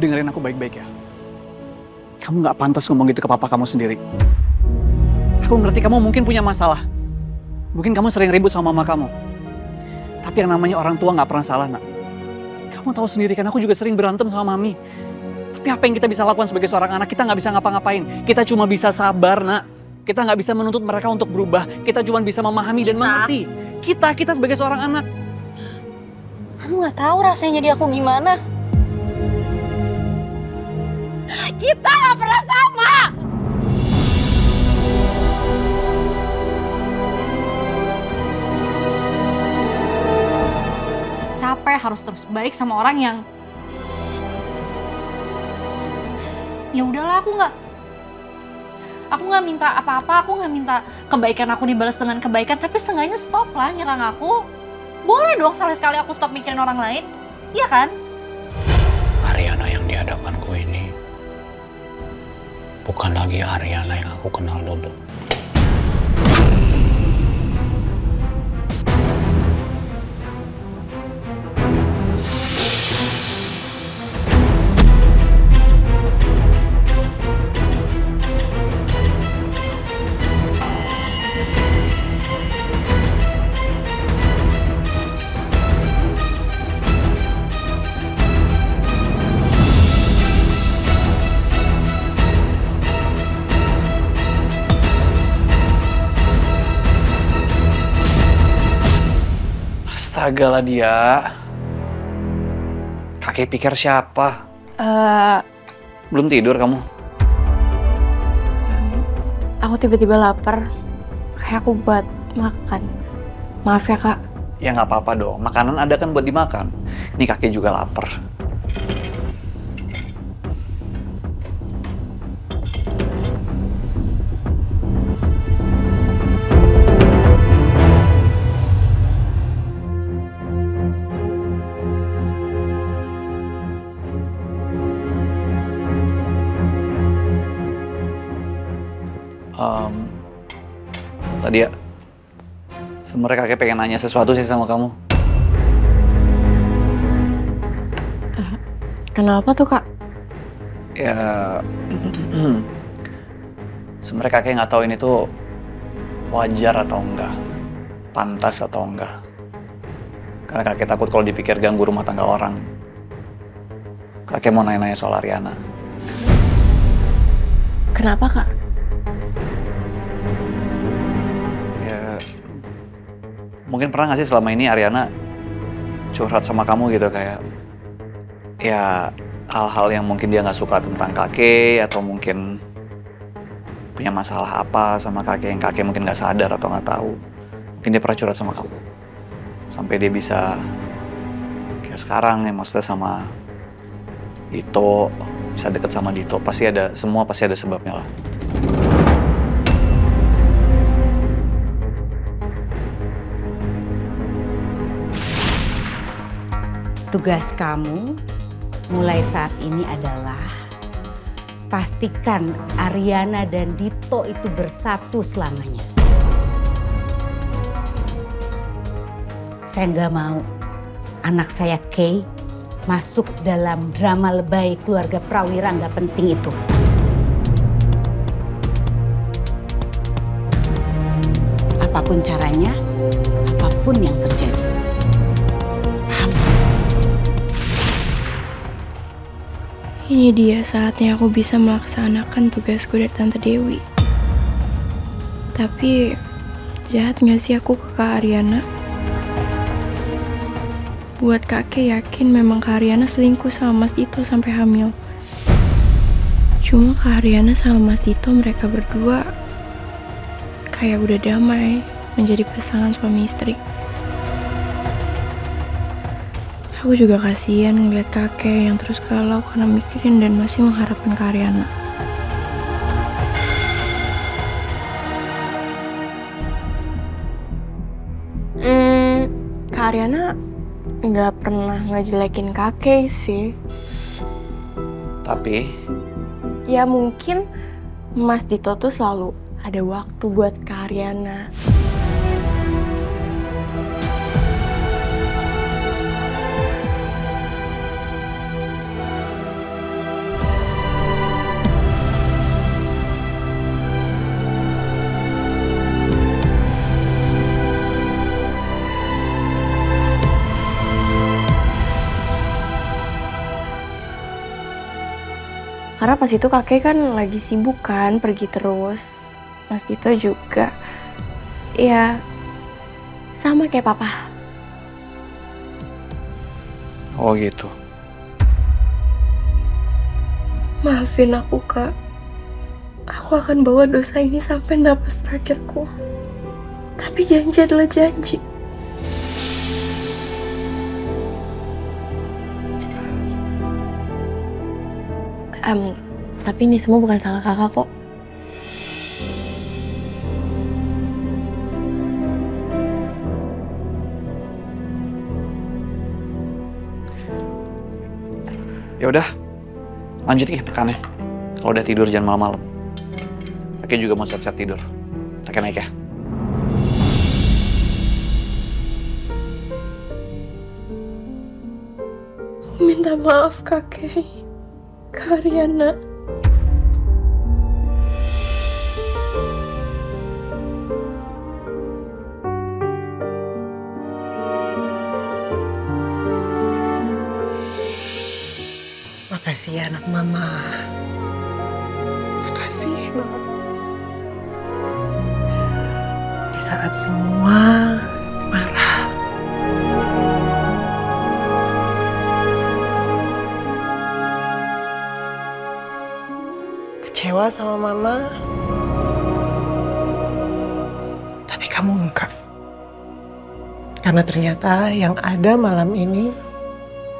dengerin aku baik-baik ya. Kamu nggak pantas ngomong gitu ke papa kamu sendiri. Aku ngerti kamu mungkin punya masalah. Mungkin kamu sering ribut sama mama kamu. Tapi yang namanya orang tua nggak pernah salah, nak. Kamu tahu sendiri kan, aku juga sering berantem sama mami. Tapi apa yang kita bisa lakukan sebagai seorang anak? Kita nggak bisa ngapa-ngapain. Kita cuma bisa sabar, nak. Kita nggak bisa menuntut mereka untuk berubah. Kita cuma bisa memahami dan mengerti. Kita sebagai seorang anak. Kamu nggak tahu rasanya jadi aku gimana. Kita nggak pernah sama. Capek harus terus baik sama orang yang ya udahlah, aku nggak minta apa-apa, aku nggak minta kebaikan aku dibalas dengan kebaikan, tapi seenggaknya stop lah nyerang aku. Boleh dong sekali-sekali aku stop mikirin orang lain, iya kan? Ariana yang di hadapanku ini bukan lagi Ariana yang aku kenal dulu. Astaga lah dia. Kakek pikir siapa? Belum tidur kamu? Aku tiba-tiba lapar. Kayak aku buat makan. Maaf ya, Kak. Ya nggak apa-apa dong. Makanan ada kan buat dimakan. Ini kakek juga lapar. Tadi ya, sebenarnya kakek pengen nanya sesuatu sih sama kamu. Kenapa tuh, Kak? Ya, sebenarnya kakek nggak tahu ini tuh wajar atau enggak, pantas atau enggak. Karena kakek takut kalau dipikir ganggu rumah tangga orang. Kakek mau nanya-nanya soal Ariana. Kenapa, Kak? Mungkin pernah gak sih selama ini Ariana curhat sama kamu gitu, kayak ya hal-hal yang mungkin dia nggak suka tentang kakek, atau mungkin punya masalah apa sama kakek yang kakek mungkin nggak sadar atau nggak tahu. Mungkin dia pernah curhat sama kamu sampai dia bisa kayak sekarang ya, maksudnya sama Dito, bisa deket sama Dito. Pasti ada, semua pasti ada sebabnya lah. Tugas kamu mulai saat ini adalah pastikan Ariana dan Dito itu bersatu selamanya. Saya nggak mau anak saya Kay masuk dalam drama lebay keluarga Prawira nggak penting itu. Apapun caranya, apapun yang terjadi. Ini dia saatnya aku bisa melaksanakan tugasku dari Tante Dewi. Tapi, jahat gak sih aku ke Kak Ariana? Buat kakek yakin memang Kak Ariana selingkuh sama Mas Dito sampai hamil. Cuma Kak Ariana sama Mas Dito, mereka berdua kayak udah damai, menjadi pasangan suami istri. Aku juga kasihan ngeliat kakek yang terus galau karena mikirin dan masih mengharapkan Kak Ariana. Kak Ariana nggak pernah ngejelekin kakek sih. Tapi? Ya mungkin Mas Dito tuh selalu ada waktu buat Kak Ariana. Karena pas itu kakek kan lagi sibuk kan, pergi terus. Mas Dito juga. Ya, sama kayak papa. Oh gitu. Maafin aku, Kak. Aku akan bawa dosa ini sampai napas terakhirku. Tapi janji adalah janji. Tapi ini semua bukan salah kakak kok. Ya udah, lanjut makannya. Kalau udah tidur jangan malam-malam. Kakek juga mau siap-siap tidur. Kakek naik ya. Aku minta maaf kakek. Kak Aryana. Makasih ya anak mama. Makasih banget. Di saat semua marah, kecewa sama mama, tapi kamu enggak. Karena ternyata yang ada malam ini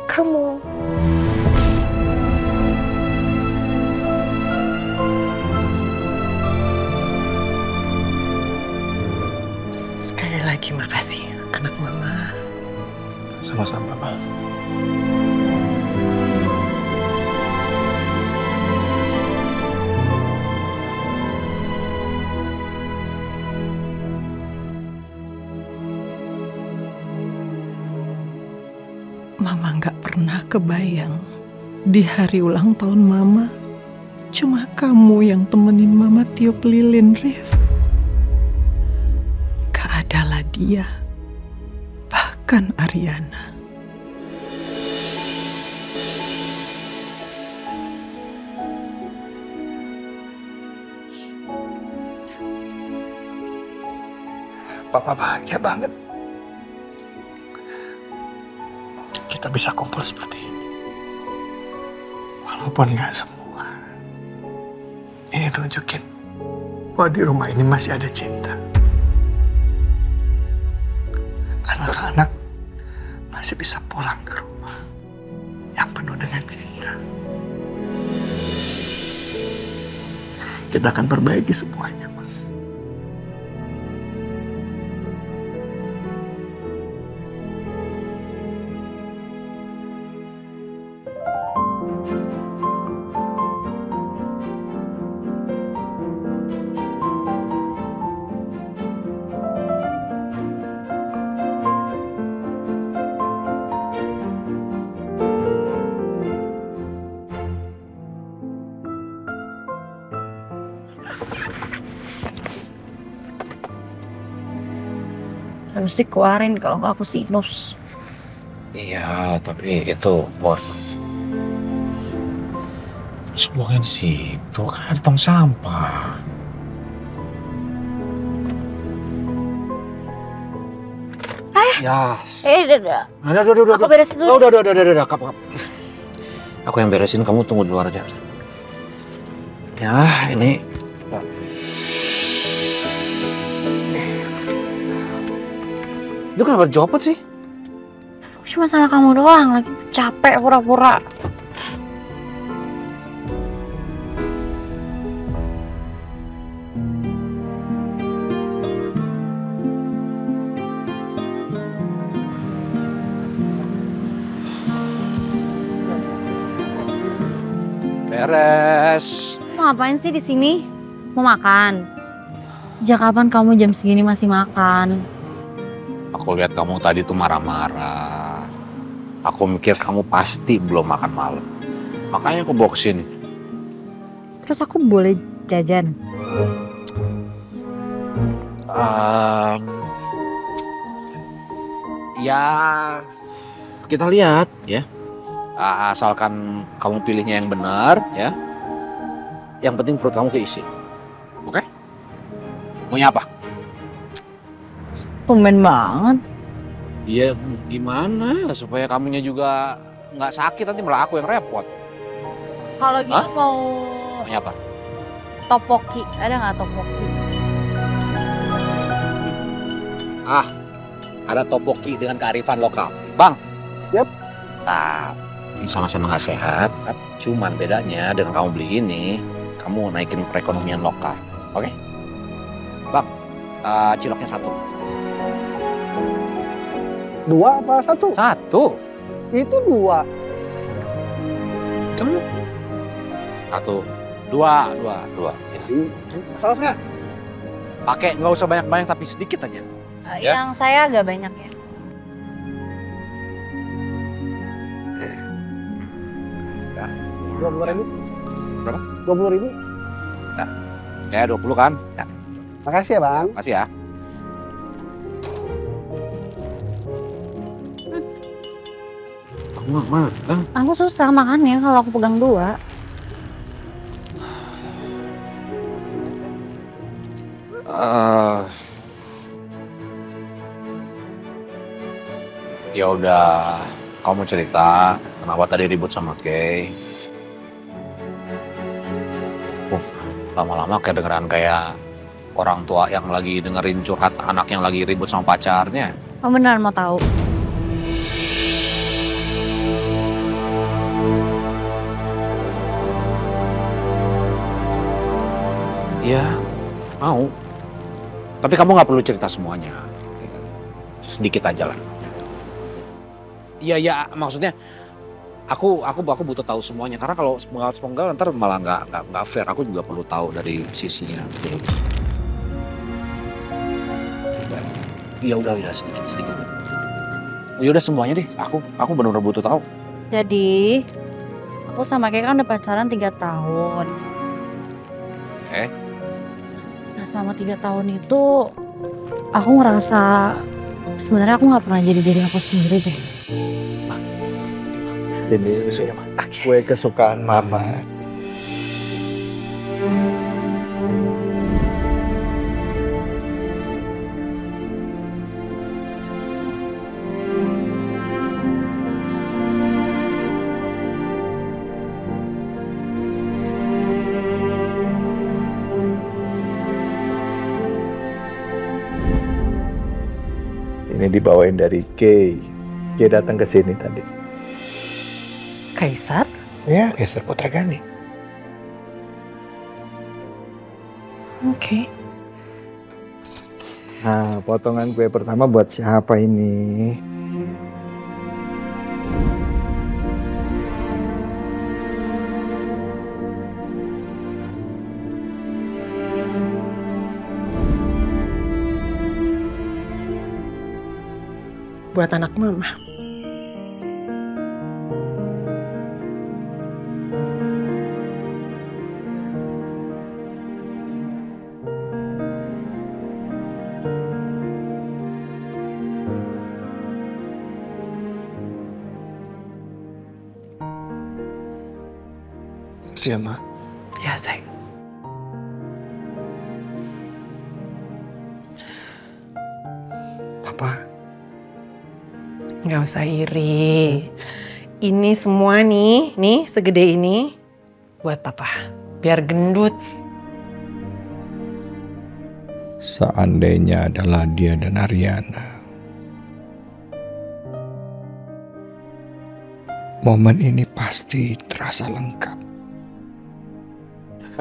kamu. Sekali lagi makasih anak mama. Sama-sama, Pak. Mama nggak pernah kebayang di hari ulang tahun Mama cuma kamu yang temenin Mama tiup lilin, Rif. Gak adalah dia, bahkan Aryana. Papa bahagia banget. Kita bisa kumpul seperti ini. Walaupun nggak semua. Ini nunjukin bahwa di rumah ini masih ada cinta. Anak-anak masih bisa pulang ke rumah yang penuh dengan cinta. Kita akan perbaiki semuanya, Ma. Harus dikeluarin kalau nggak aku sinus. Iya, tapi itu bos. Buangin di situ kan ada tong sampah. Ya. Udah. Udah. Aku beresin dulu. Udah. Aku yang beresin, kamu tunggu di luar aja. Ya, ini. Itu kenapa dijopot sih? Aku cuma sama kamu doang, lagi capek pura-pura. Beres. Mau ngapain sih di sini? Mau makan? Sejak kapan kamu jam segini masih makan? Aku lihat kamu tadi tuh marah-marah. Aku mikir kamu pasti belum makan malam. Makanya aku bawa kesini. Terus aku boleh jajan? Ya, kita lihat ya. Asalkan kamu pilihnya yang benar ya. Yang penting perut kamu keisi. Oke? Maunya apa? Tumben banget. Iya, gimana supaya kamunya juga nggak sakit, nanti malah aku yang repot. Kalau gitu Hah? mau Maunya apa? topoki. Ada nggak topoki? Ada topoki dengan kearifan lokal. Bang. Yap. Nah, ini sama-sama nggak sehat. Cuman bedanya dengan kamu beli ini, kamu naikin perekonomian lokal. Oke? Bang, ciloknya 1. 2 apa 1? 1. Itu 2. Kamu? 1, 2. Ya. Sausnya? Pakai nggak usah banyak-banyak tapi sedikit aja. Ya. Yang saya agak banyak ya. Ya. 20.000. Berapa? 20.000. Ya 20 kan? Ya. Makasih ya Bang. Makasih ya. Kamu nggak makan? Aku susah makannya kalau aku pegang 2. Ya udah, kamu cerita kenapa tadi ribut sama Kay. Lama-lama kedengeran kayak orang tua yang lagi dengerin curhat anak yang lagi ribut sama pacarnya. Kamu beneran mau tahu? Iya, mau. Tapi kamu nggak perlu cerita semuanya. Sedikit aja lah. Iya, maksudnya aku butuh tahu semuanya karena kalau sepenggal ntar malah nggak fair. Aku juga perlu tahu dari sisinya. Ya udah sedikit. Ya udah semuanya deh. Aku benar-benar butuh tahu. Jadi, aku sama Kay kan udah pacaran 3 tahun. Nah, selama 3 tahun itu aku ngerasa sebenarnya aku nggak pernah jadi diri aku sendiri deh. Ini kue kesukaan Mama. Ini dibawain dari Kay. Kay datang ke sini tadi. Kaisar? Ya, Kaisar Putra Gani. Oke. Nah, potongan kue pertama buat siapa ini? Buat anak Mama. Iya, Ma. Ya, sayang. Papa. Nggak usah iri. Ini semua nih segede ini buat Papa. Biar gendut. Seandainya adalah dia dan Ariana, momen ini pasti terasa lengkap.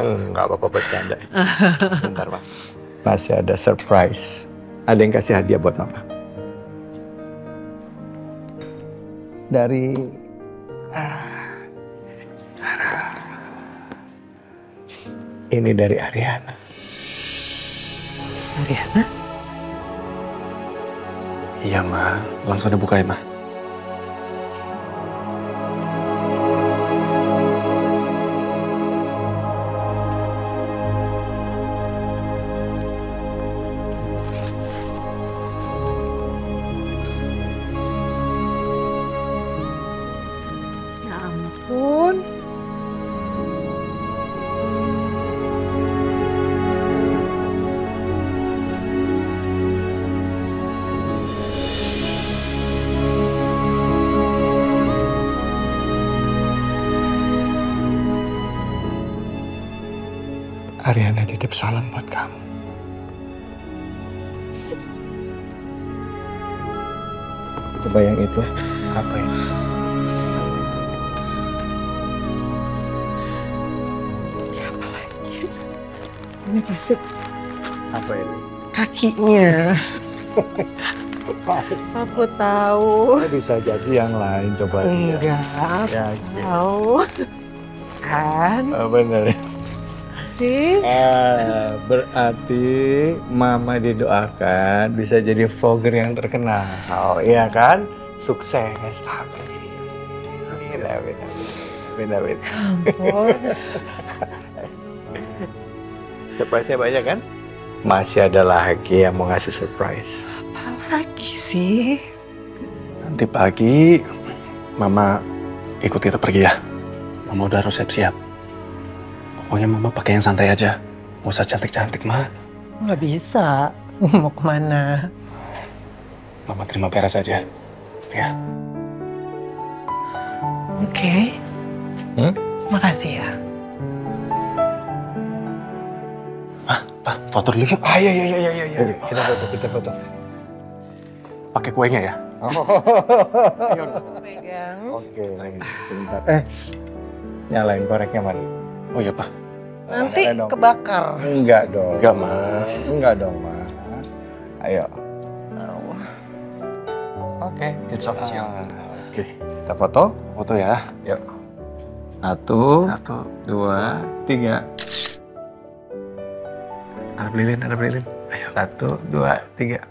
Enggak apa-apa bercanda. Bentar, Pak. Masih ada surprise. Ada yang kasih hadiah buat Mama. Dari ini dari Ariana. Ariana? Iya, Ma. Langsung dibuka ya, Ma. Ya ampun. Ariana titip salam buat kamu. Coba yang itu apa ya? Apa lagi? Ini pasti Apa ini? kakinya. Aku tahu. Bisa jadi yang lain, coba lihat. Enggak. Ya, Tahu. Kan? bener. Sih. Berarti Mama didoakan bisa jadi vlogger yang terkenal, iya kan? Sukses. Amin. Amin. Ampun. Surprise-nya banyak kan? Masih ada lagi yang mau ngasih surprise. Lagi sih. Nanti pagi, Mama ikut kita pergi ya. Mama udah harus siap-siap. Pokoknya Mama pakai yang santai aja. Nggak usah cantik-cantik, Ma. Nggak bisa. Mau kemana? Mama terima beres aja. Ya. Oke. Makasih ya. Pak, foto dulu yuk. Iya. Kita foto. Pakai kuenya ya. Pegang. Oke, sebentar. Nyalain koreknya, Mari. Oh iya, Pak. Nanti Dong. kebakar. Enggak dong. Enggak, Ma. Enggak dong, Ma. Ayo. Oke, it's official. Oke. Kita foto. Foto ya. Yuk. 1, 1, 2, 3. Ada lilin. Ayo. 1, 2, 3.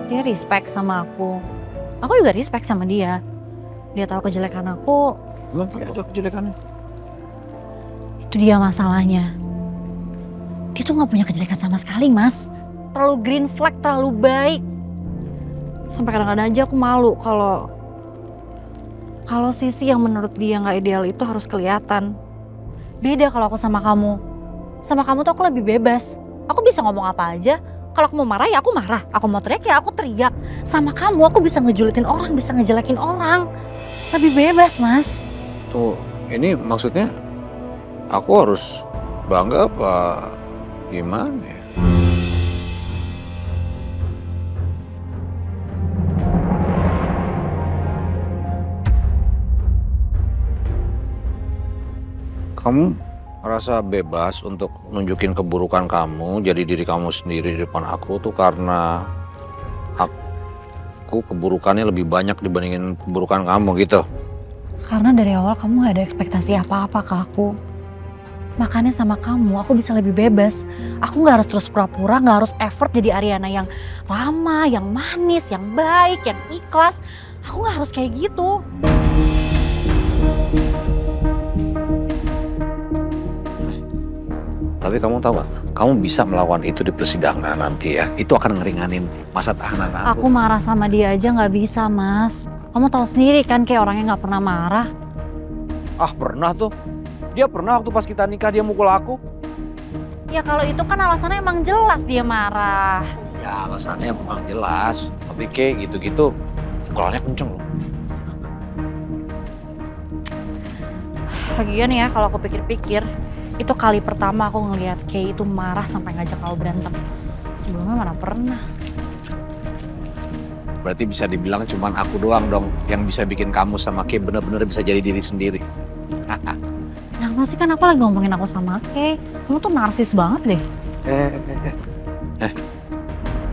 Dia respect sama aku. Aku juga respect sama dia. Dia tahu kejelekan aku. Belum ada kejelekannya. Itu dia masalahnya. Dia tuh nggak punya kejelekan sama sekali, Mas. Terlalu green flag, terlalu baik. Sampai kadang-kadang aja aku malu kalau sisi yang menurut dia nggak ideal itu harus kelihatan. Beda kalau aku sama kamu. Sama kamu tuh aku lebih bebas. Aku bisa ngomong apa aja. Kalau aku mau marah ya aku marah. Aku mau teriak ya aku teriak. Sama kamu aku bisa ngejulitin orang, bisa ngejelekin orang. Lebih bebas, Mas. Tuh, ini maksudnya aku harus bangga apa gimana ya? Kamu merasa bebas untuk nunjukin keburukan kamu, jadi diri kamu sendiri di depan aku tuh karena aku keburukannya lebih banyak dibandingin keburukan kamu gitu. Karena dari awal kamu gak ada ekspektasi apa-apa ke aku. Makanya sama kamu aku bisa lebih bebas. Aku gak harus terus pura-pura, gak harus effort jadi Ariana yang ramah, yang manis, yang baik, yang ikhlas. Aku gak harus kayak gitu. Tapi kamu tahu gak, kamu bisa melawan itu di persidangan nanti ya. Itu akan ngeringanin masa tahanan aku. Aku marah sama dia aja gak bisa, Mas. Kamu tahu sendiri kan kayak orangnya gak pernah marah. Ah pernah tuh. Dia pernah waktu pas kita nikah dia mukul aku. Ya kalau itu kan alasannya emang jelas dia marah. Ya alasannya emang jelas. Tapi kayak gitu-gitu pukulannya kenceng loh. Lagian ya kalau aku pikir-pikir, itu kali pertama aku ngelihat Kay itu marah sampai ngajak kau berantem. Sebelumnya mana pernah. Berarti bisa dibilang cuman aku doang dong yang bisa bikin kamu sama Kay bener-bener bisa jadi diri sendiri. Nah masih kan aku lagi ngomongin aku sama Kay. Kamu tuh narsis banget deh.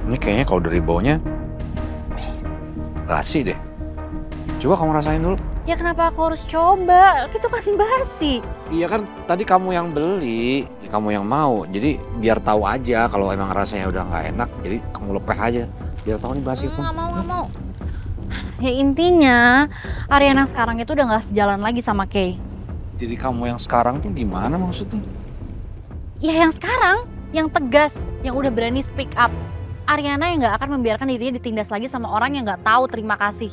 Ini kayaknya kalau dari bawahnya basi deh. Coba kamu rasain dulu. Ya kenapa aku harus coba? Itu kan basi. Iya kan tadi kamu yang beli, kamu yang mau. Jadi biar tahu aja kalau emang rasanya udah nggak enak, jadi kamu lepeh aja. Biar tahu nih basi pun. Nggak mau. Ya intinya Ariana sekarang itu udah nggak sejalan lagi sama Kay. Jadi kamu yang sekarang tuh gimana maksudnya? Ya yang sekarang, yang tegas, yang udah berani speak up. Ariana yang nggak akan membiarkan dirinya ditindas lagi sama orang yang nggak tahu terima kasih.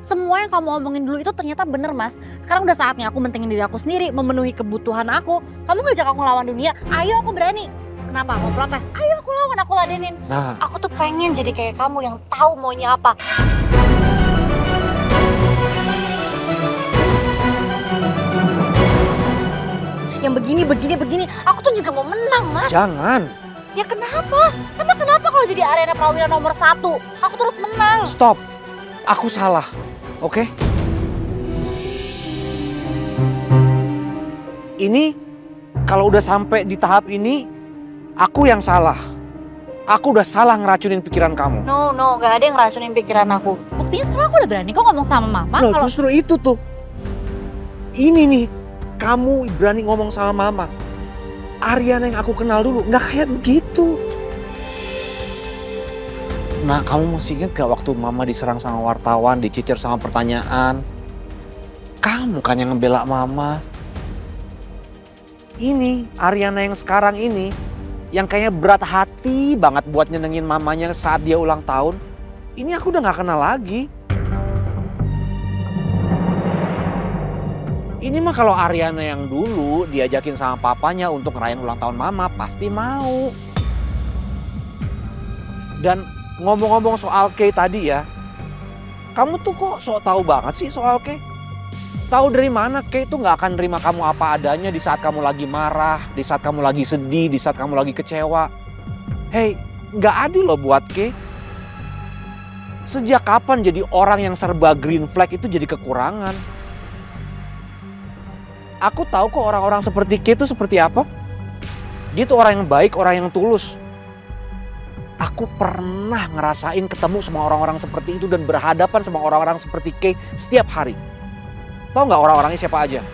Semua yang kamu omongin dulu itu ternyata bener, Mas. Sekarang udah saatnya aku mentingin diri aku sendiri, memenuhi kebutuhan aku. Kamu ngajak aku ngelawan dunia, ayo aku berani. Kenapa? Mau protes? Ayo aku lawan, aku ladenin. Nah, Aku tuh pengen jadi kayak kamu yang tahu maunya apa. yang begini. Aku tuh juga mau menang, Mas. Jangan. Ya kenapa? Emang kenapa kalau jadi Aryana Prawira nomor 1? Aku terus menang. Stop. Aku salah. Oke? Ini kalau udah sampai di tahap ini, aku yang salah. Aku udah salah ngeracunin pikiran kamu. No, gak ada yang ngeracunin pikiran aku. Buktinya sekarang aku udah berani kok ngomong sama mama. Loh, Kalau justru itu tuh. Ini nih, kamu berani ngomong sama mama. Aryana yang aku kenal dulu, nggak kayak begitu. Nah, kamu masih ingat gak waktu mama diserang sama wartawan, dicicir sama pertanyaan? Kamu kan yang ngebela mama. Ini, Aryana yang sekarang ini, yang kayaknya berat hati banget buat nyenengin mamanya saat dia ulang tahun. Ini aku udah gak kenal lagi. Ini mah kalau Aryana yang dulu diajakin sama papanya untuk ngerayain ulang tahun mama, pasti mau. Dan ngomong-ngomong soal Kay tadi ya, kamu tuh kok sok tahu banget sih soal Kay? Tahu dari mana Kay tuh nggak akan nerima kamu apa adanya di saat kamu lagi marah, di saat kamu lagi sedih, di saat kamu lagi kecewa. Hei, nggak adil loh buat Kay. Sejak kapan jadi orang yang serba green flag itu jadi kekurangan? Aku tahu kok orang-orang seperti Kay itu seperti apa. Dia tuh orang yang baik, orang yang tulus. Aku pernah ngerasain ketemu sama orang-orang seperti itu dan berhadapan sama orang-orang seperti Kay setiap hari. Tahu nggak orang-orangnya siapa aja?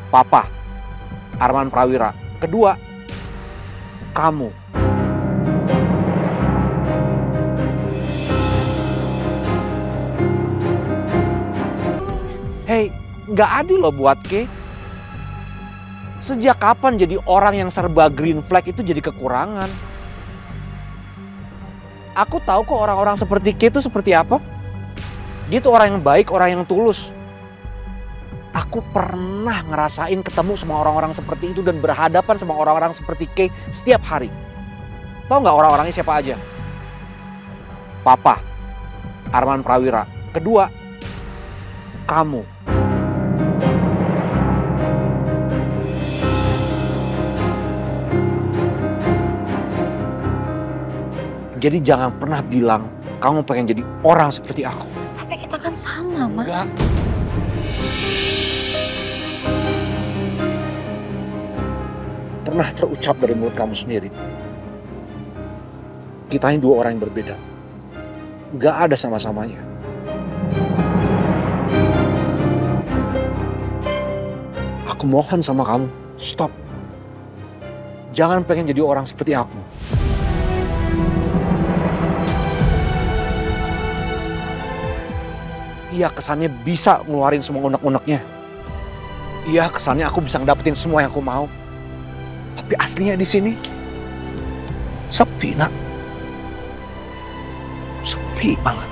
Papa, Arman Prawira. Kedua, kamu. Hei, nggak adil loh buat Kay. Sejak kapan jadi orang yang serba green flag itu jadi kekurangan? Aku tahu kok orang-orang seperti Kay itu seperti apa. Dia tuh orang yang baik, orang yang tulus. Aku pernah ngerasain ketemu sama orang-orang seperti itu dan berhadapan sama orang-orang seperti Kay setiap hari. Tahu nggak orang-orangnya siapa aja? Papa, Arman Prawira. Kedua, kamu. Jadi jangan pernah bilang kamu pengen jadi orang seperti aku. tapi kita kan sama, Mas. Enggak. Pernah terucap dari mulut kamu sendiri. Kita ini dua orang yang berbeda. Gak ada sama-samanya. Aku mohon sama kamu, stop. Jangan pengen jadi orang seperti aku. Iya, kesannya bisa ngeluarin semua unek-uneknya. Iya, kesannya aku bisa ngedapetin semua yang aku mau. Tapi aslinya di sini sepi, Nak. Sepi banget.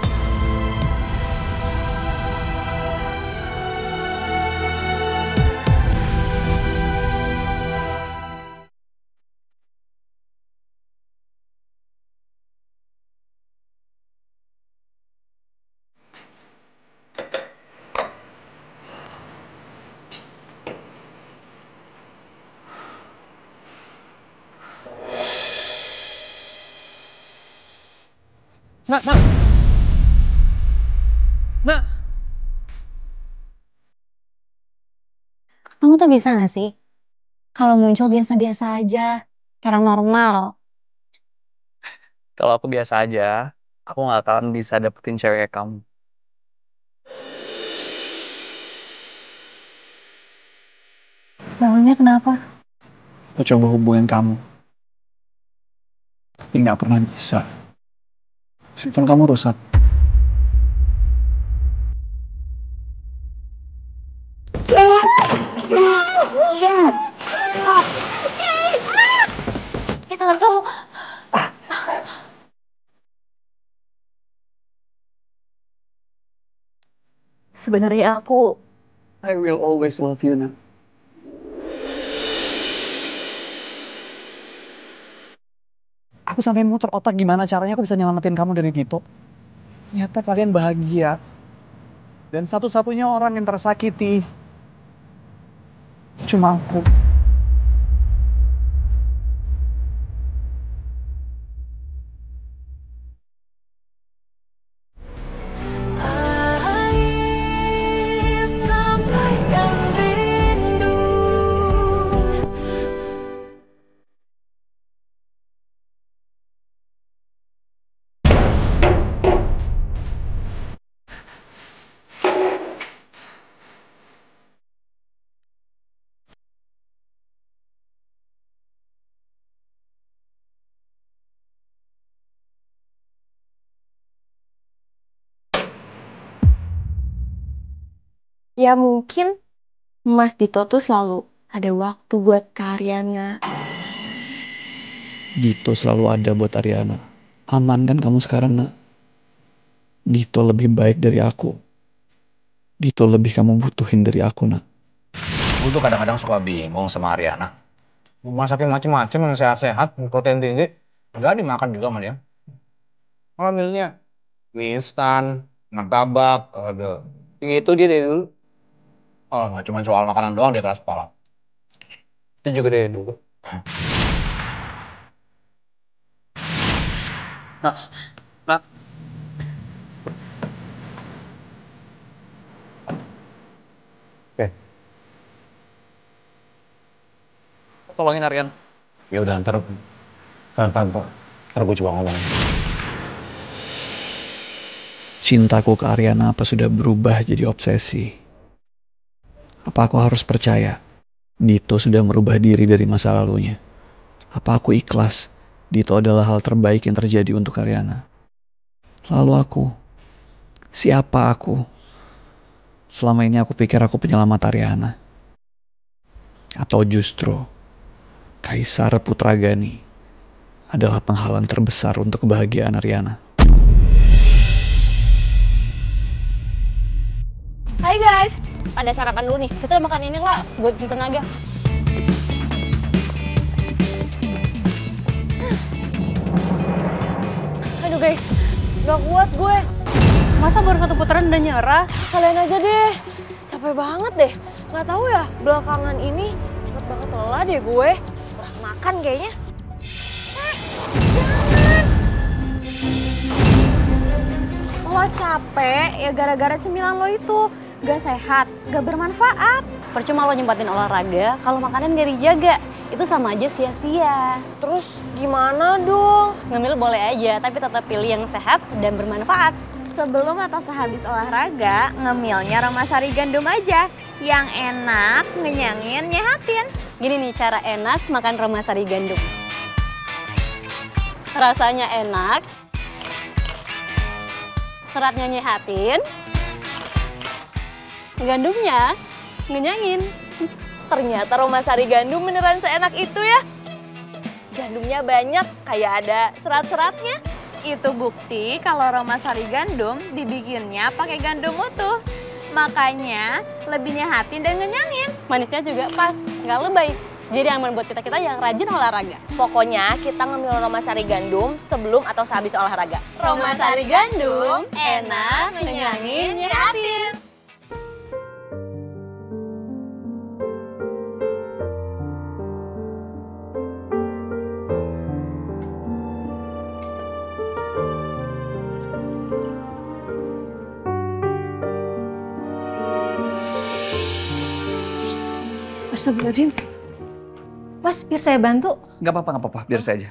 Nak. Kamu tuh bisa gak sih? Kalau muncul biasa-biasa aja. Kayak orang normal. Kalau aku biasa aja, aku nggak akan bisa dapetin cewek kayak kamu. Namanya kenapa? Aku coba hubungin kamu, tapi nggak pernah bisa. Handphone kamu rusak. Tangan kamu. Sebenarnya aku I will always love you, Nak. Aku sampai muter otak gimana caranya aku bisa nyelamatin kamu dari Nito. Ternyata kalian bahagia. Dan satu-satunya orang yang tersakiti Cuma aku. Ya mungkin Mas Dito tuh selalu ada waktu buat Kak Ariana. Dito selalu ada buat Ariana. Aman kan kamu sekarang, nak? Dito lebih baik dari aku. Dito lebih kamu butuhin dari aku, nak. Gue tuh kadang-kadang suka bingung sama Ariana. Masakin macem-macem yang sehat-sehat, protein tinggi, nggak dimakan juga sama dia. Malah milihnya mie instan, martabak, ada. Itu dia dari dulu. Oh, nggak cuma soal makanan doang dia keras kepala. Itu juga dari dulu. Nak. Oke. Tolongin Aryan. Ya udah ntar gue coba ngomong. Cintaku ke Ariana apa sudah berubah jadi obsesi? Apa aku harus percaya Dito sudah merubah diri dari masa lalunya? Apa aku ikhlas Dito adalah hal terbaik yang terjadi untuk Ariana? Lalu aku, siapa aku? Selama ini aku pikir aku penyelamat Ariana. Atau justru Kaisar Putragani adalah penghalang terbesar untuk kebahagiaan Ariana. Hai guys, ada sarapan dulu nih. Kita makan ini lah buat isi tenaga. Aduh guys, gak kuat gue. Masa baru satu putaran udah nyerah? Kalian aja deh, capek banget deh. Gak tahu ya, belakangan ini cepet banget lelah deh gue. Kurang makan kayaknya. Jangan! Lo capek ya gara-gara cemilan lo itu. Gak sehat, gak bermanfaat. Percuma lo nyempatin olahraga kalau makanan gak dijaga. Itu sama aja sia-sia. Terus gimana dong? Ngemil boleh aja, tapi tetap pilih yang sehat dan bermanfaat. Sebelum atau sehabis olahraga, ngemilnya Romasari Gandum aja. Yang enak, ngenyangin, nyehatin. Gini nih cara enak makan Romasari Gandum. Rasanya enak, seratnya nyehatin, gandumnya ngenyangin. Ternyata Romasari Gandum beneran seenak itu ya. Gandumnya banyak, kayak ada serat-seratnya. Itu bukti kalau Romasari Gandum dibikinnya pakai gandum utuh. Makanya lebih nyehatin dan ngenyangin. Manisnya juga pas, nggak lebay. Jadi aman buat kita-kita yang rajin olahraga. Pokoknya kita ngemil Romasari Gandum sebelum atau sehabis olahraga. Romasari Gandum, enak, ngenyangin, nyehatin. Astagfirullahaladzim. Mas, biar saya bantu. Gak apa-apa, biar saya aja.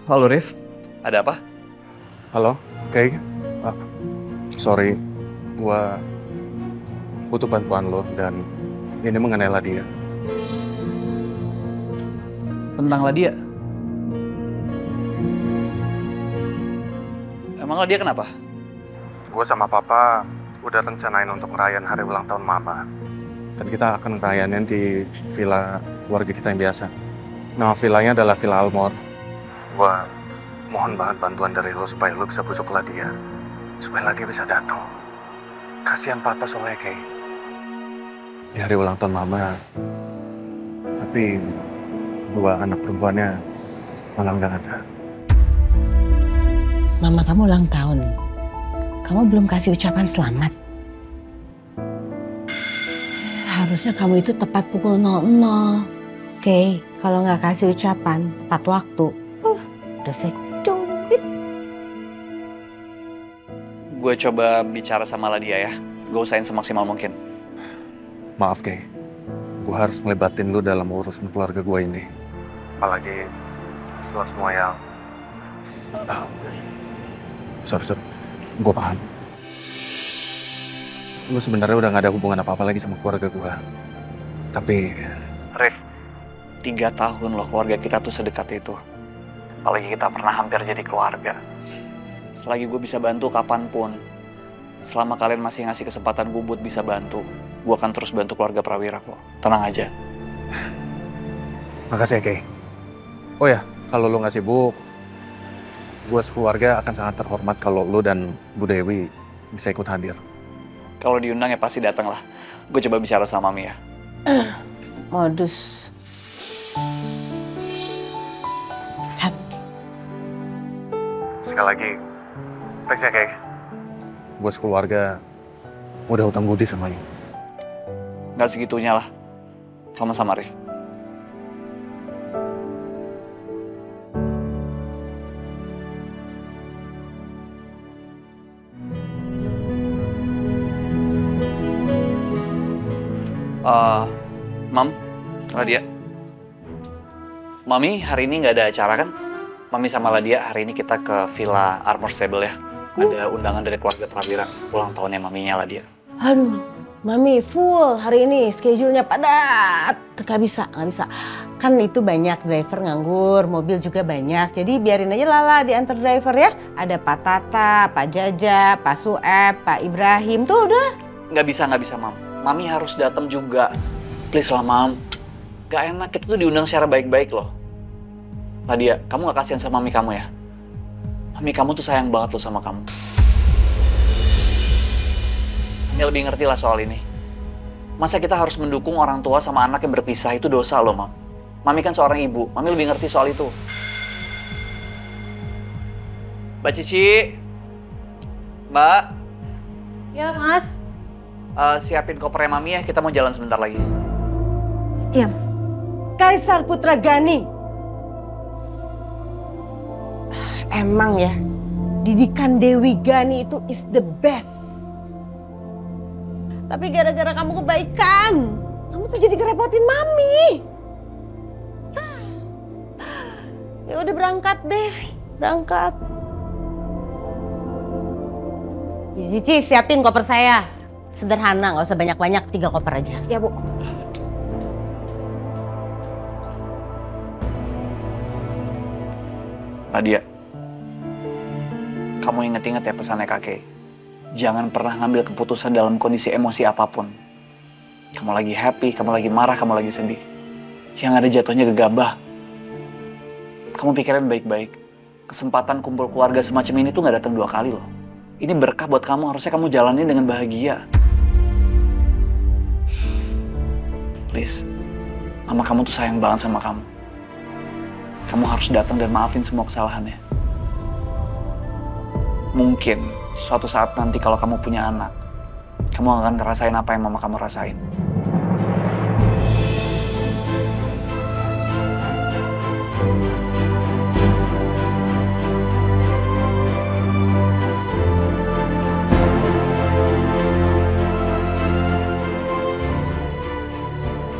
Halo Rif, ada apa? Halo, Kay. Sorry, gua butuh bantuan lo dan ini mengenai Ladia. Tentang Ladia? Emang Ladia kenapa? Gue sama Papa udah rencanain untuk ngerayain hari ulang tahun Mama. Dan kita akan ngerayainnya di villa keluarga kita yang biasa. Nama villanya adalah Villa Almor. Gua mohon banget bantuan dari lo supaya lo bisa bujuk Ladia. Supaya Ladia bisa datang. Kasihan papa soalnya kayak di hari ulang tahun mama. Tapi dua anak perempuannya malah nggak ada. Mama kamu ulang tahun. Kamu belum kasih ucapan selamat. Harusnya kamu itu tepat pukul 00. Oke, kalau nggak kasih ucapan tepat waktu, udah saya cubit. Gue coba bicara sama Ladia ya. Gue usahain semaksimal mungkin. Maaf, Kay. Gue harus ngelibatin lu dalam urusan keluarga gue ini. Apalagi setelah semua yang... Sorry. Gue paham. Lu sebenarnya udah gak ada hubungan apa-apa lagi sama keluarga gue. Tapi... Rif, 3 tahun loh keluarga kita tuh sedekat itu. Apalagi kita pernah hampir jadi keluarga. Selagi gue bisa bantu kapanpun, selama kalian masih ngasih kesempatan gue buat bisa bantu, gue akan terus bantu keluarga Prawira kok. Tenang aja. Makasih ya, Kay. Oh ya, kalau lu gak sibuk, gue sekeluarga akan sangat terhormat kalau lu dan Bu Dewi bisa ikut hadir. Kalau diundang ya pasti datang lah. Gue coba bicara sama Mami ya. Modus. Kan. Sekali lagi, thanks ya, Kay. Gue sekeluarga udah hutang budi sama lu. Gak segitunya lah. Sama-sama, Rif. Mam, Ladia. Mami hari ini nggak ada acara kan? Mami sama Ladia hari ini kita ke Villa Armor Stable ya. Ada undangan dari keluarga Prawira, ulang tahunnya maminya Ladia. Aduh, Mami full hari ini, schedule-nya padat. Gak bisa. Kan itu banyak driver nganggur, mobil juga banyak. Jadi biarin aja Lala diantar driver ya. Ada Pak Tata, Pak Jaja, Pak Sueb, Pak Ibrahim, tuh udah. Nggak bisa, Mam. Mami harus datang juga. Please lah, Mam. Gak enak, kita tuh diundang secara baik-baik loh. Ladia, kamu gak kasihan sama mami kamu ya? Mami kamu tuh sayang banget loh sama kamu. Ini lebih ngerti lah soal ini. Masa kita harus mendukung orang tua sama anak yang berpisah, itu dosa loh, Mam. Mami kan seorang ibu, Mami lebih ngerti soal itu. Mbak Cici. Mbak. Ya, Mas. Siapin kopernya Mami ya, kita mau jalan sebentar lagi. Iya. Kaisar Putra Gani. Emang ya, didikan Dewi Gani itu is the best. Tapi gara-gara kamu kebaikan, kamu tuh jadi ngerepotin Mami. Ya udah berangkat deh, berangkat. Cici, siapin koper saya. Sederhana, nggak usah banyak-banyak, 3 koper aja. Ya, Bu. Ladia, kamu inget-inget ya pesannya kakek. Jangan pernah ngambil keputusan dalam kondisi emosi apapun. Kamu lagi happy, kamu lagi marah, kamu lagi sedih. Yang ada jatuhnya gegabah. Kamu pikirin baik-baik. Kesempatan kumpul keluarga semacam ini tuh gak datang 2 kali loh. Ini berkah buat kamu, harusnya kamu jalanin dengan bahagia. Please, mama kamu tuh sayang banget sama kamu. Kamu harus datang dan maafin semua kesalahannya. Mungkin suatu saat nanti kalau kamu punya anak, kamu akan ngerasain apa yang mama kamu rasain.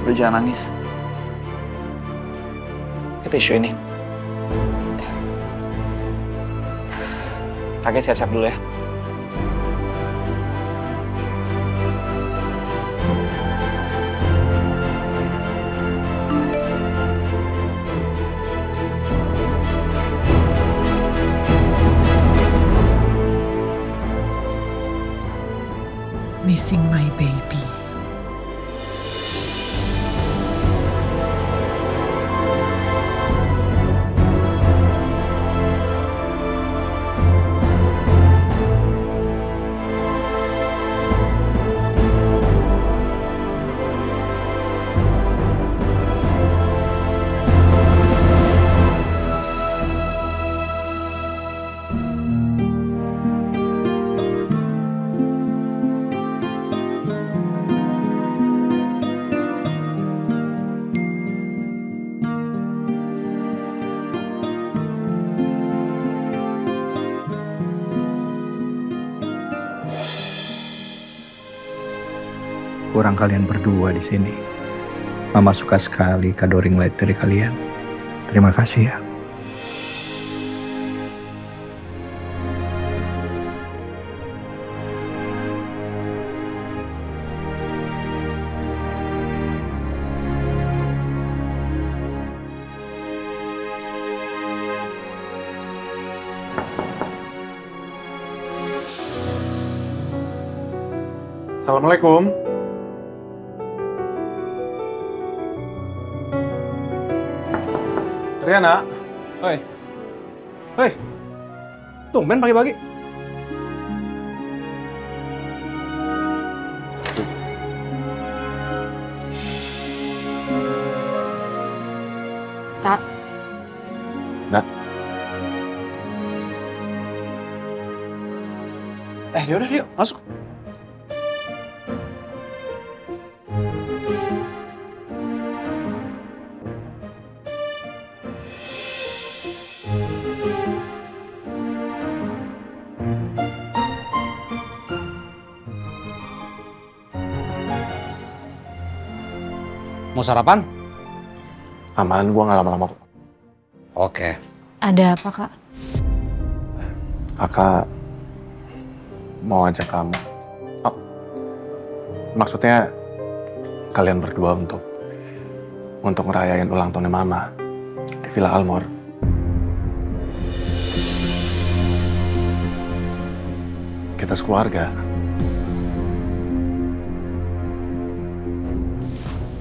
Udah jangan nangis. Kita tisu ini. Kakek siap-siap dulu ya. Missing my baby. kurang kalian berdua di sini. Mama suka sekali kado ring light dari kalian. Terima kasih ya. Assalamualaikum. Triana. Hoi. Hoi. Tumben pagi-pagi. Kak. Nak. Yaudah yuk masuk. Mau sarapan? Aman, gua nggak lama-lama kok. Oke. Ada apa, Kak? Kakak mau ajak kamu. Oh, maksudnya kalian berdua untuk ngerayain ulang tahunnya Mama di Villa Almor. Kita sekeluarga.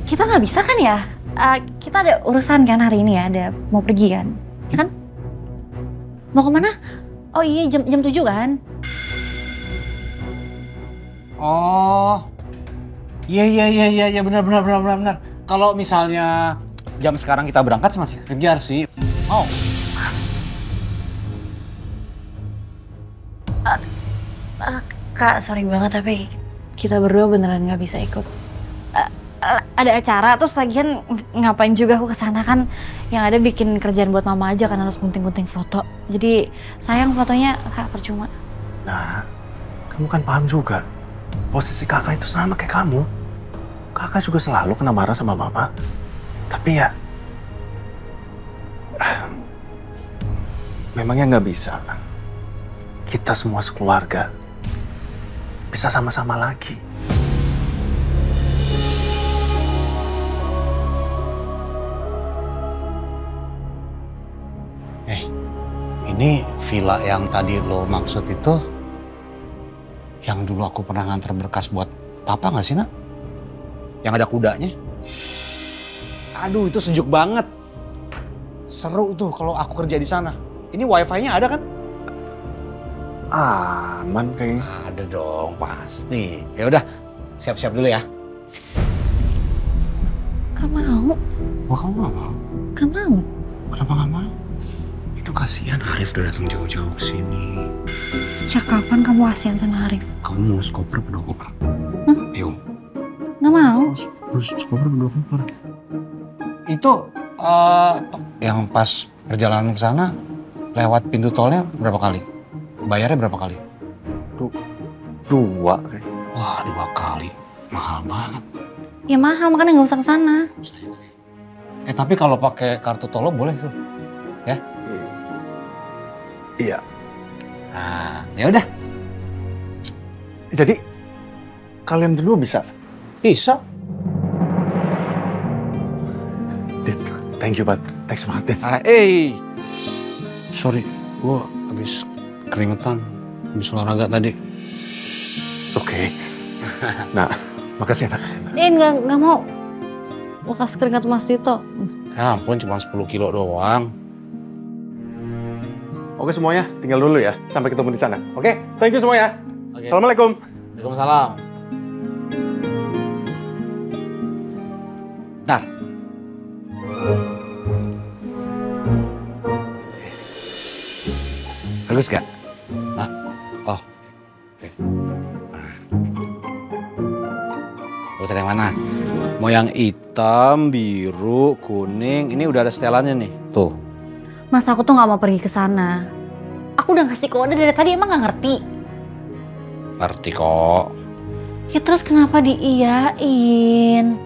Kita nggak bisa kan ya? Kita ada urusan kan hari ini ya, ada mau pergi kan? Ya kan? Mau kemana? Oh iya, jam 7 kan? Oh, iya benar. Kalau misalnya jam sekarang kita berangkat masih kejar sih. Oh. Kak, sorry banget tapi kita berdua beneran nggak bisa ikut. Ada acara terus lagian ngapain juga aku kesana kan, yang ada bikin kerjaan buat mama aja kan, harus gunting-gunting foto. Jadi sayang fotonya, Kak, percuma. Nah, kamu kan paham juga. Posisi kakak itu sama kayak kamu. Kakak juga selalu kena marah sama mama. Tapi ya, memangnya nggak bisa. Kita semua sekeluarga bisa sama-sama lagi. Ini villa yang tadi lo maksud itu, yang dulu aku pernah nganter berkas buat papa nggak sih, Nak? Yang ada kudanya. Aduh, itu sejuk banget. Seru tuh kalau aku kerja di sana. Ini wifi-nya ada kan? Aman kayaknya. Ada dong, pasti. Ya udah, siap-siap dulu ya. Gak mau. Wah, kamu nggak mau? Gak mau. Kenapa nggak mau? Itu kasihan Arif udah datang jauh-jauh ke sini. Sejak kapan kamu asian sama Arif? Kamu mau skoper berdua koper? Ayo. Gak mau. Terus skoper berdua koper. Itu yang pas perjalanan ke sana lewat pintu tolnya berapa kali? Bayarnya berapa kali? Dua kayak. Wah, 2 kali. Mahal banget. Ya mahal, makanya nggak usah kesana. Tapi kalau pakai kartu tol boleh tuh, ya? Iya. Nah, ya udah. Jadi kalian berdua bisa? Bisa. Dit, thank you, Pat. Thanks banget, Dit. Sorry, gua habis keringetan, habis olahraga tadi. Oke. Nah, makasih ya, Nak. Nggak mau. Bekas keringat Mas Tito. Ya ampun, cuma 10 kilo doang. Oke semuanya, tinggal dulu ya. Sampai ketemu di sana. Oke, thank you semuanya. Oke. Assalamualaikum. Waalaikumsalam. Bentar. Bagus gak? Nah, oh. Oke. Nah. Bagus yang mana? Mau yang hitam, biru, kuning. Ini udah ada setelannya nih. Tuh. Mas, aku tuh nggak mau pergi ke sana. Aku udah ngasih kode dari tadi, emang nggak ngerti? Ngerti kok. Ya terus kenapa diiyain?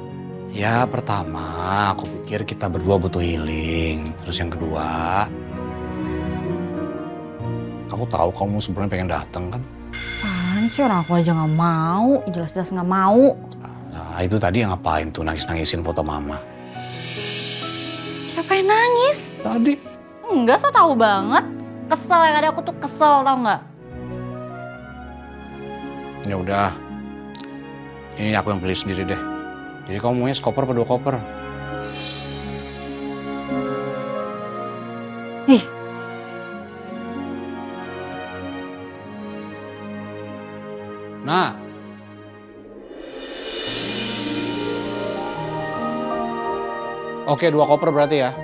Ya pertama aku pikir kita berdua butuh healing. Terus yang kedua, aku tahu kamu sebenarnya pengen datang kan? Apaan sih, orang aku aja nggak mau, jelas-jelas nggak mau. Nah itu tadi yang ngapain tuh nangis-nangisin foto mama? Siapa yang nangis? Tadi. Enggak, so tahu banget. Kesel yang ada, aku tuh kesel, tau nggak? Ya udah, ini aku yang pilih sendiri deh. Jadi kamu maunya sekoper apa 2 koper? Ih. Nah. Oke, 2 koper berarti ya.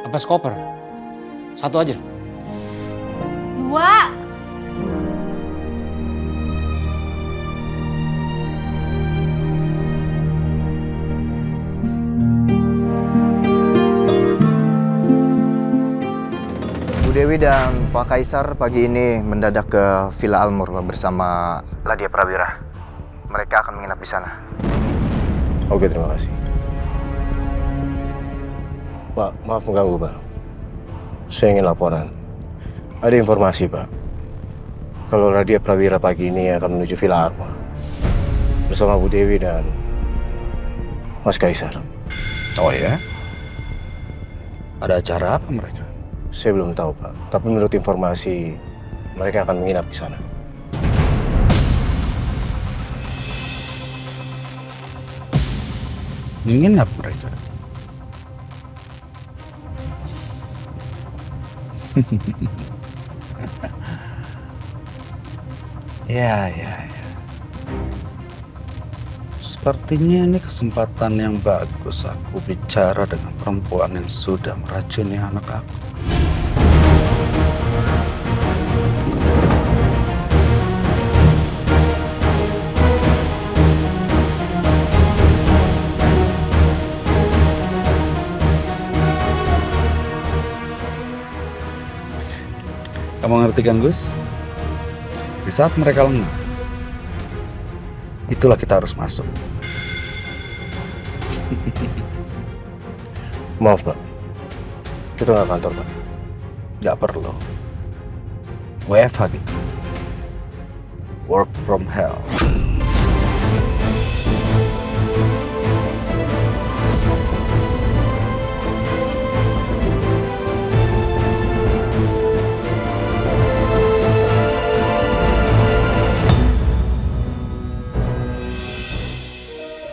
Apa sekoper? 1 aja? 2. Bu Dewi dan Pak Kaisar pagi ini mendadak ke Villa Almor bersama Ladia Prawira. Mereka akan menginap di sana. Oke, terima kasih. Pak, maaf mengganggu, Pak. Saya ingin laporan. Ada informasi, Pak. Kalau Ladia Prawira pagi ini akan menuju Villa Almor bersama Bu Dewi dan Mas Kaisar. Oh ya? Ada acara apa mereka? Saya belum tahu, Pak. Tapi menurut informasi, mereka akan menginap di sana. Menginap mereka? Ya. Sepertinya ini kesempatan yang bagus aku bicara dengan perempuan yang sudah meracuni anak aku. Kamu ngerti kan, Gus? Di saat mereka lengah, itulah kita harus masuk. Maaf, Pak. Kita nggak kantor, Pak. Nggak perlu. WFH gitu. Work from hell.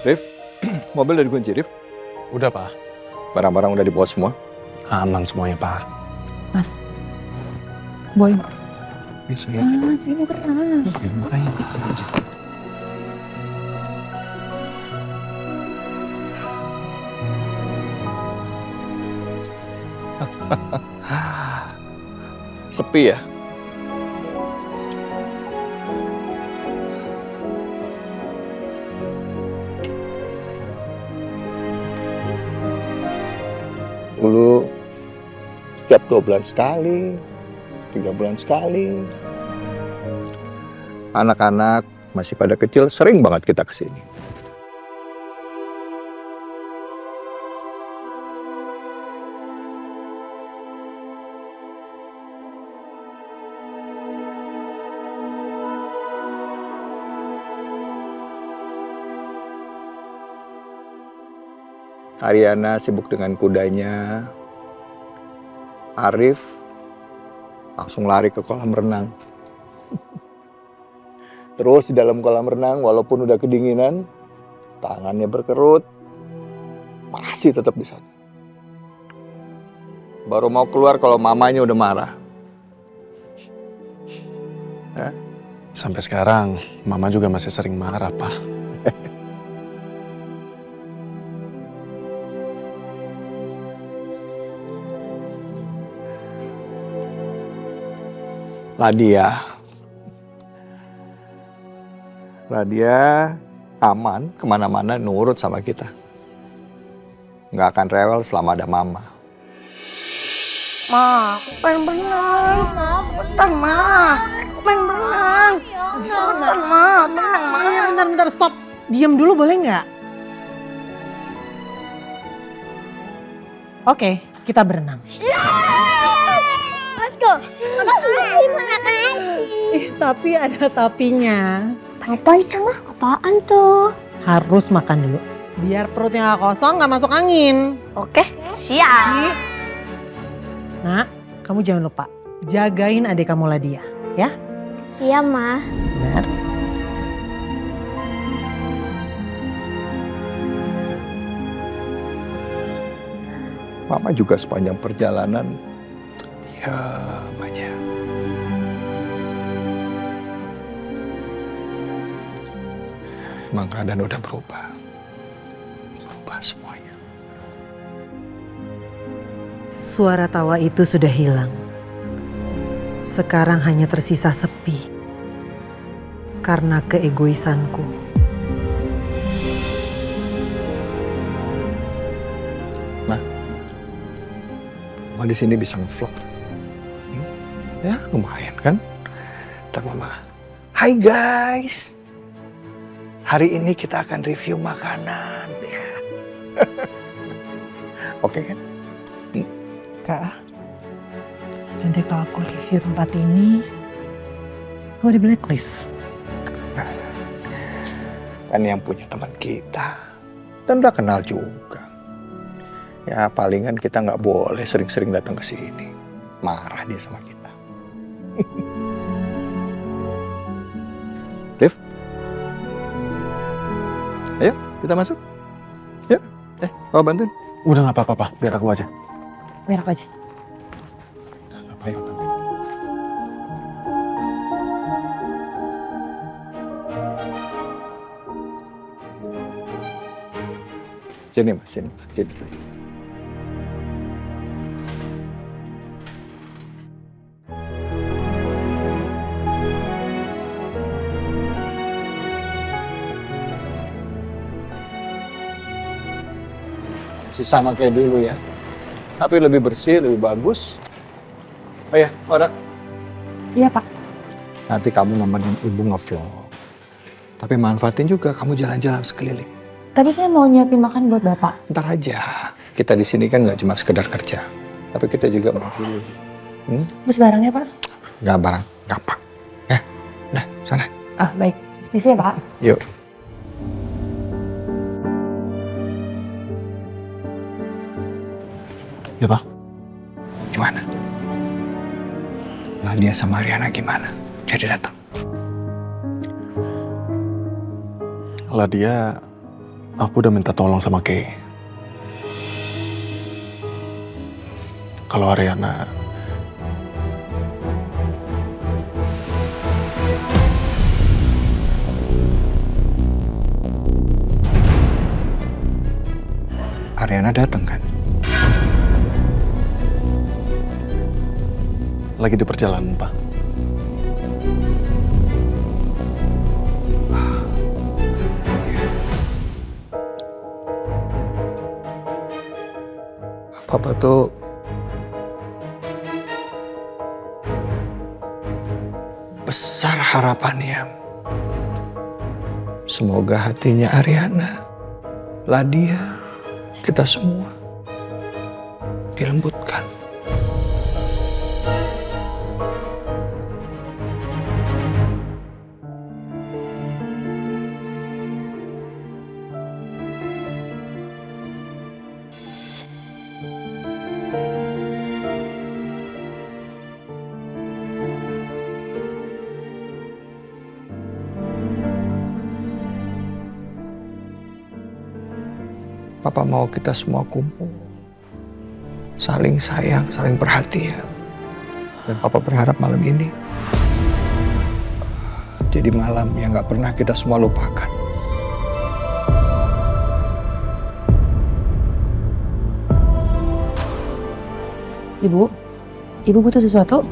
Rif, mobil udah dikunci, Rif? Udah, Pak. Barang-barang udah dibawa semua? Aman semuanya, Pak. Mas, Boy. Bisa ya? Ini keras. Makanya kita aja. Sepi ya? Dulu setiap 2 bulan sekali, 3 bulan sekali. Anak-anak masih pada kecil, sering banget kita kesini. Ariana sibuk dengan kudanya. Arif langsung lari ke kolam renang. Terus di dalam kolam renang, walaupun udah kedinginan, tangannya berkerut, masih tetap di sana. Baru mau keluar kalau mamanya udah marah. Sampai sekarang, Mama juga masih sering marah, Pak. Ladia aman, kemana-mana nurut sama kita. Nggak akan rewel selama ada Mama. Ma, aku pengen berenang. Bentar, Ma. Aku pengen berenang. Bentar, Ma. Berenang, Ma. Bentar, stop. Diam dulu boleh nggak? Oke, kita berenang. Let's go. Makasih. Tapi ada tapinya. Apa itu, Ma? Apaan tuh? Harus makan dulu. Biar perutnya nggak kosong, nggak masuk angin. Oke, siap. Nak, kamu jangan lupa jagain adik kamu Ladia, ya? Iya, Ma. Benar. Mama juga sepanjang perjalanan diam aja. Emang keadaan udah berubah. Berubah semuanya. Suara tawa itu sudah hilang. Sekarang hanya tersisa sepi. Karena keegoisanku. Mama di sini bisa nge-vlog. Ya lumayan kan? Ntar Mama, hai guys. Hari ini kita akan review makanan. Ya. Oke kan? Kak, nanti kalau aku review tempat ini, aku di blacklist. Kan yang punya teman kita, dan udah kenal juga. Ya palingan kita nggak boleh sering-sering datang ke sini. Marah dia sama kita. Liv, ayo kita masuk. Yuk, kau bantuin. Udah nggak apa-apa, biar aku aja. Biar aku aja. Ayo, Tante. Sini mas, sini. Masih sama kayak dulu ya. Tapi lebih bersih, lebih bagus. Oh ya, Ora. Iya, Pak. Nanti kamu nemenin ibu nge-vlog. Tapi manfaatin juga kamu jalan-jalan sekeliling. Tapi saya mau nyiapin makan buat Bapak. Ntar aja. Kita di sini kan nggak cuma sekedar kerja. Tapi kita juga mau. Terus barangnya, Pak? Nggak barang, gampang. Ya, udah, sana. Ah, baik. Bisa ya, Pak? Yuk. Ya, Pak. Gimana? Ladia sama Ariana gimana? Jadi datang. Ladia, aku udah minta tolong sama Kay. Kalau Ariana, Ariana datang kan? lagi di perjalanan, Pak. Papa tuh besar harapannya. Semoga hatinya Ariana, Ladia, kita semua dilembutkan. Papa mau kita semua kumpul, saling sayang, saling perhatian. Dan Papa berharap malam ini jadi malam yang gak pernah kita semua lupakan. Ibu butuh sesuatu?